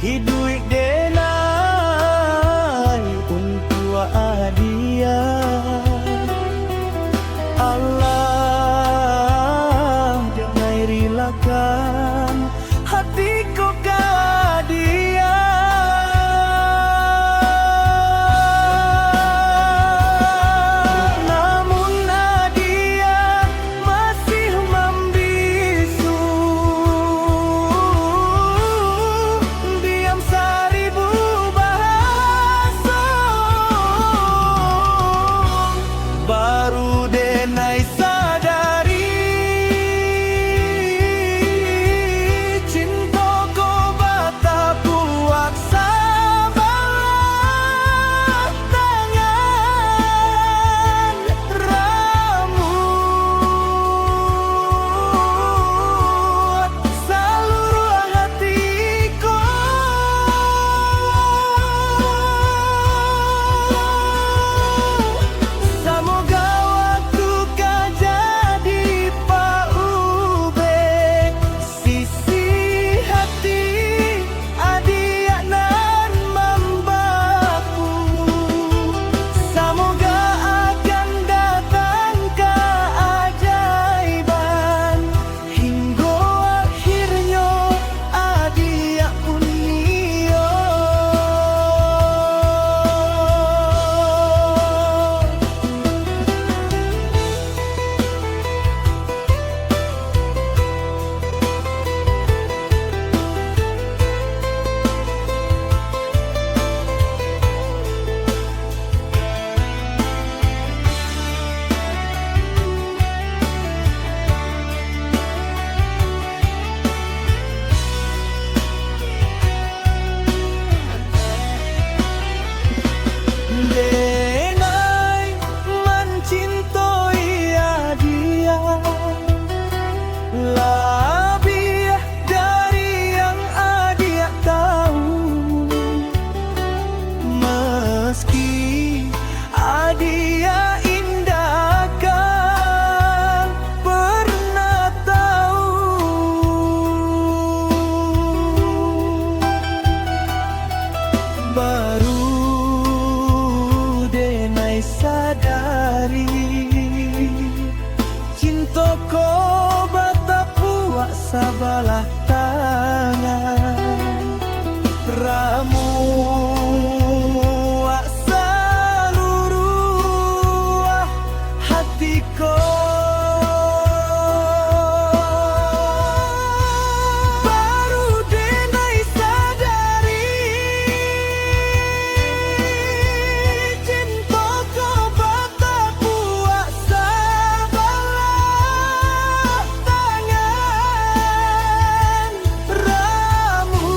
Hidup denai untuk adia Allah denai rilakan hatiku ke dia. Namun dia masih membisu, diam seribu bahasa. Baru denai sadari cintaku bata buat sabar tangan rambut seluruh hatiku. Semoga waktu kau jadi paubek sisi hati adia nan membaku. Semoga akan datang keajaiban hingga akhirnya adia pun nio. Denai mencintai dia lebih dari yang adia tahu. Meski adia indahkan pernah tahu, baru denai sadari cintaku bata puak sabalah tangan ramu seluruh hatiku. Baru denai sadari cintaku bata puak sabalah tangan rambut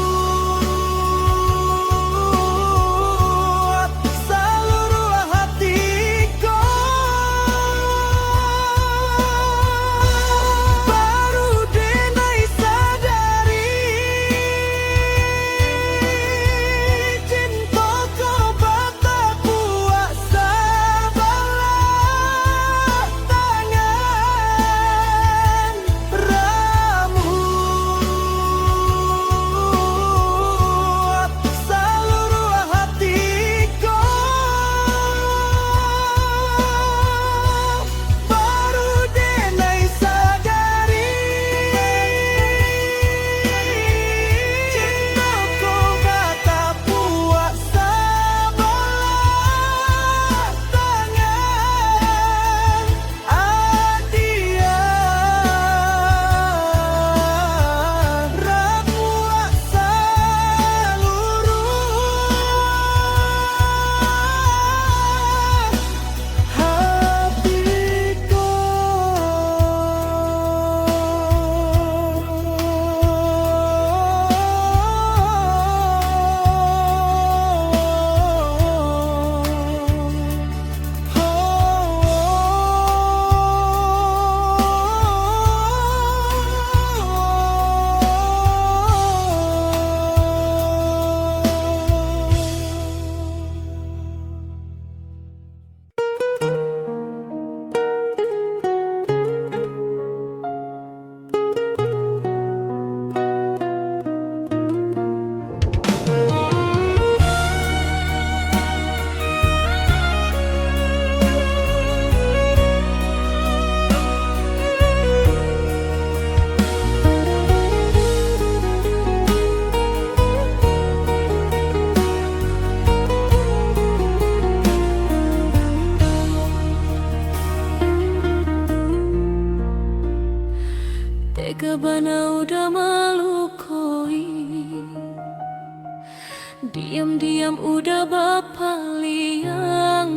Diam-diam udah berpaling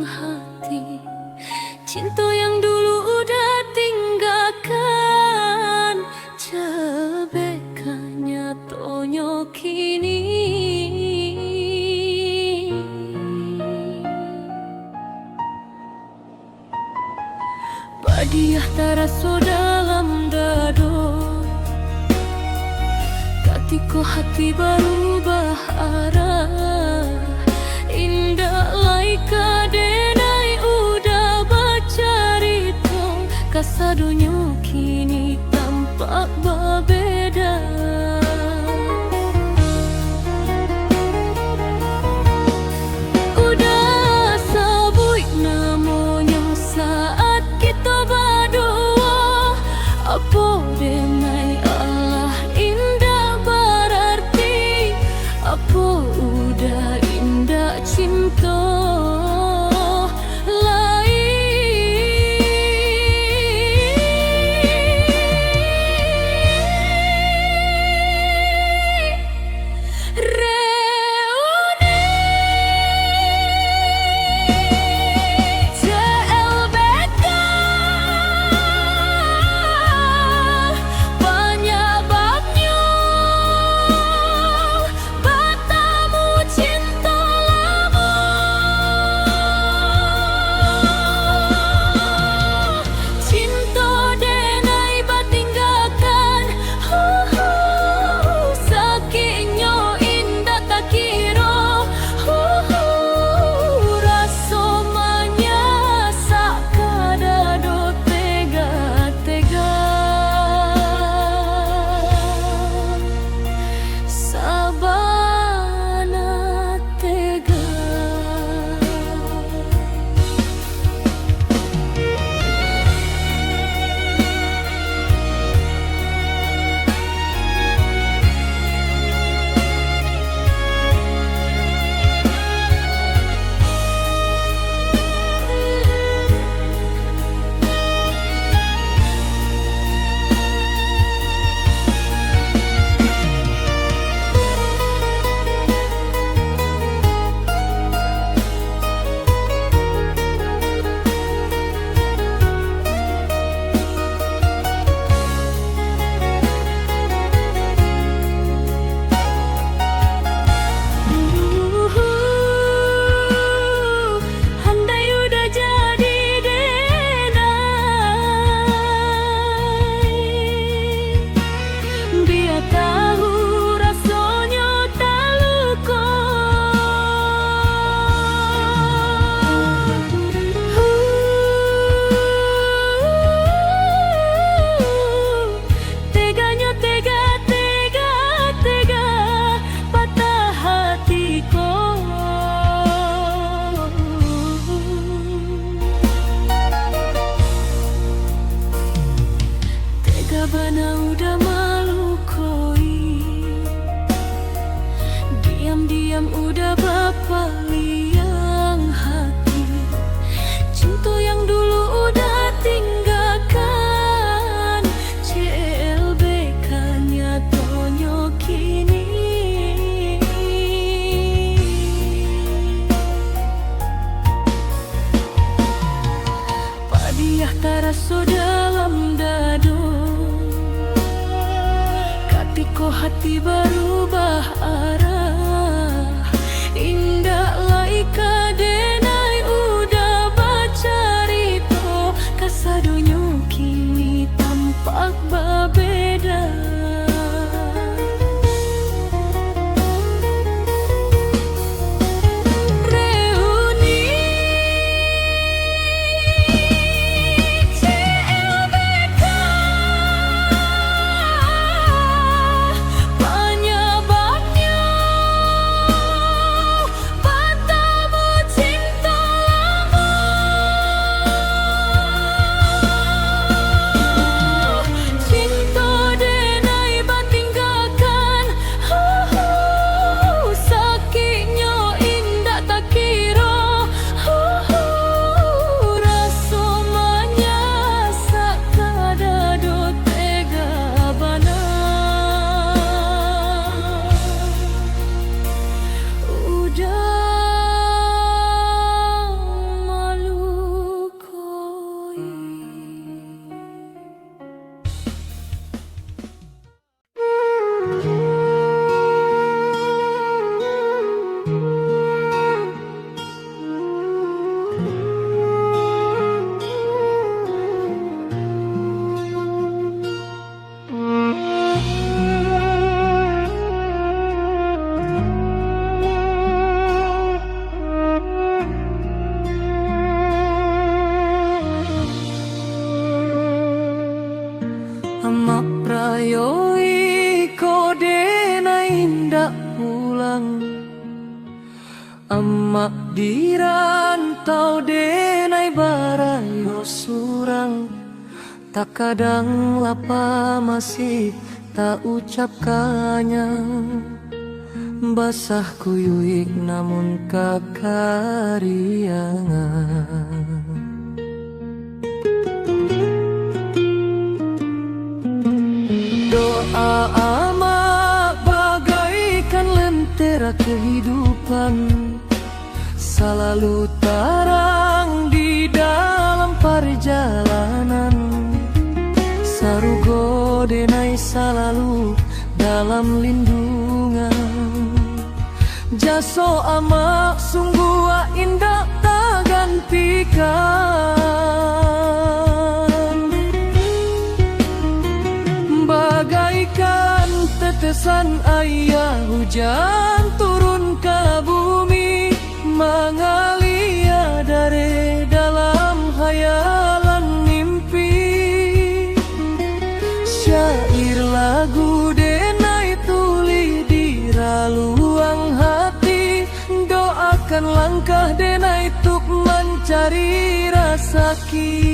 hati. Cinta yang dulu udah tinggalkan, cebekannya tonyo kini. Badiah taraso dalam dado, katiko hati berubah arah. Indah laika denai udah bercerita, kasadonyo kini tampak berbeda. Udah sabui namanya saat kita berdua, apa denai Allah indah berarti, apa udah indah cinta bana udah malu koi, diam-diam udah berpaling hati. Cinta yang dulu udah tinggalkan, CLBK-nya tonyo kini. Padiah taraso dalam dado, katiko hati berubah arah. Indah laika denai udah bercerita, kasadonyo kini tampak berbeda. Banyak Amak prayoi kode na indak pulang, amak dirantau denai barayo surang. Tak kadang lapa masih tak ucapkannya, basah kuyuik namun kakariangan. Doa amak bagaikan lentera kehidupan, selalu terang di dalam perjalanan. Sarugo denai selalu dalam lindungan. Jaso amak sungguh indah tak gantikan, bagaikan tetesan air hujan turun ke bumi, mengalir dari dalam hayalan mimpi. Syair lagu denai tuli di raluang hati, doakan langkah denai tuk mencari rasaki.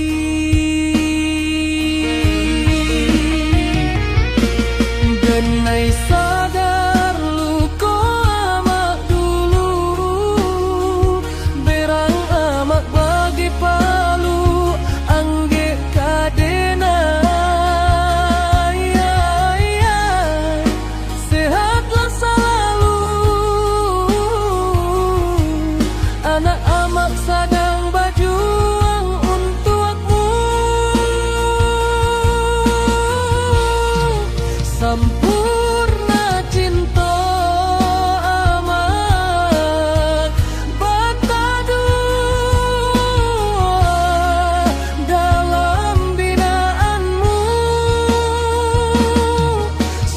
Denai sadar luko amak dulu, berang amak bagi palu angge kadenai. Sehatlah selalu, anak amak sadang berjuang untukmu. Sempurna cinta amat batadu dalam binaanmu.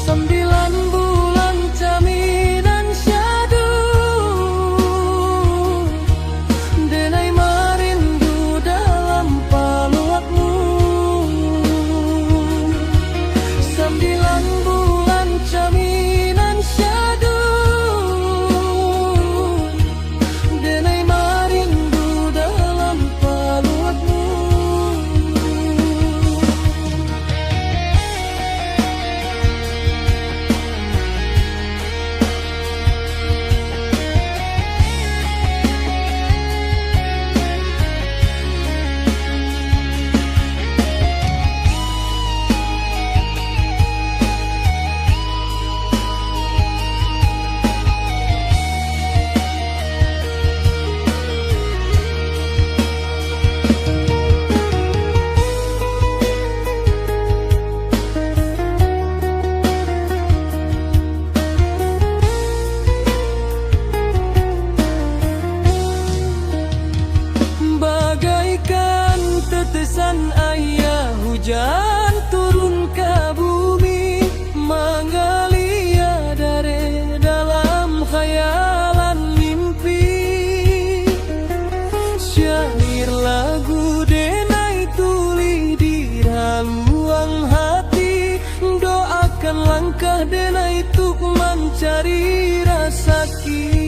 9 bulan jaminan syadu, denai merindu dalam paluatmu. 9 bulan jaminan syadu, denai merindu dalam paluatmu. Bagaikan tetesan air hujan turun ke bumi, mengalir dari dalam khayalan mimpi. Syair lagu denai tuli di raluang hati, doakan langkah denai tuk mencari rasaki.